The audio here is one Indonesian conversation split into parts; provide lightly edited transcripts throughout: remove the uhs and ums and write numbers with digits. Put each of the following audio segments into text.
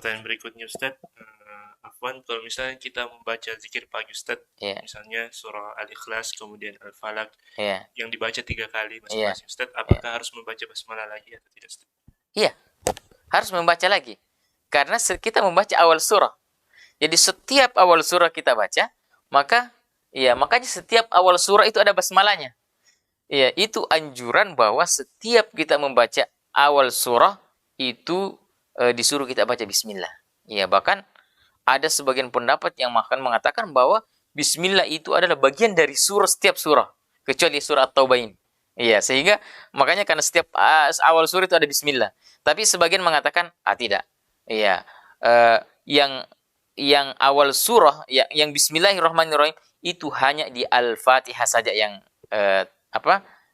pertanyaan berikutnya Ustaz. Afwan, kalau misalnya kita membaca zikir pagi Ustaz, misalnya surah Al-Ikhlas, kemudian Al-Falaq, yang dibaca 3 kali masing-masing Ustaz, apakah harus membaca basmalah lagi atau tidak Ustaz? Iya, harus membaca lagi. Karena kita membaca awal surah. Jadi setiap awal surah kita baca, makanya setiap awal surah itu ada basmalahnya. Ya, itu anjuran bahwa setiap kita membaca awal surah itu disuruh kita baca bismillah. Ya, bahkan ada sebagian pendapat yang mengatakan bahwa bismillah itu adalah bagian dari setiap surah, kecuali surah At-Taubah ini. Iya, sehingga makanya karena setiap awal surah itu ada bismillah. Tapi sebagian mengatakan tidak. Iya, yang awal surah yang bismillahirrahmanirrahim itu hanya di Al-Fatihah saja yang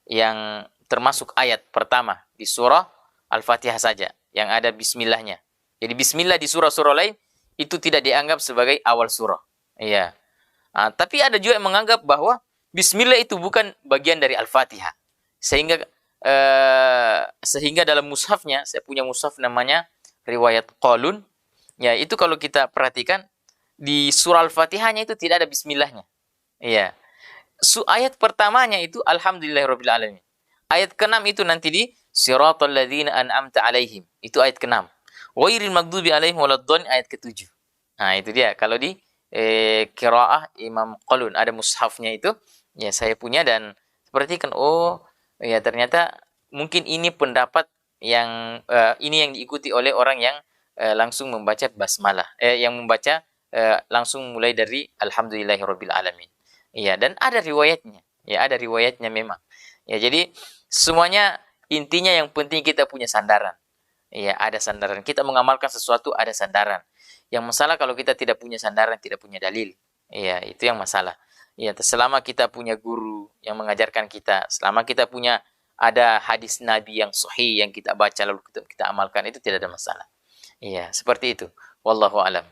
yang termasuk ayat pertama di surah Al-Fatihah saja yang ada bismillahnya. Jadi bismillah di surah-surah lain itu tidak dianggap sebagai awal surah. Iya. Tapi ada juga yang menganggap bahwa bismillah itu bukan bagian dari Al-Fatihah. Sehingga dalam mushafnya, saya punya mushaf namanya riwayat Qalun. Ya, itu kalau kita perhatikan di surah Al-Fatihahnya itu tidak ada bismillahnya. Iya. Ayat pertamanya itu alhamdulillahirabbil alamin. Ayat ke-6 itu nanti di siratal ladzina an'amta alaihim. Itu ayat ke-6. Ghairil maghdubi alaihim waladdallin ayat ke-7. Nah, itu dia. Kalau di qiraah Imam Qalun ada mushafnya itu, ya saya punya dan perhatikan ya ternyata mungkin ini pendapat yang ini yang diikuti oleh orang yang langsung membaca basmalah, yang membaca langsung mulai dari alhamdulillahirabbil alamin. Iya, dan ada riwayatnya. Ya, ada riwayatnya memang. Ya, jadi semuanya intinya yang penting kita punya sandaran. Iya, ada sandaran. Kita mengamalkan sesuatu ada sandaran. Yang masalah kalau kita tidak punya sandaran, tidak punya dalil. Iya, itu yang masalah. Iya, selama kita punya guru yang mengajarkan kita, selama kita punya ada hadis Nabi yang sahih yang kita baca lalu kita amalkan, itu tidak ada masalah. Iya, seperti itu. Wallahu alam.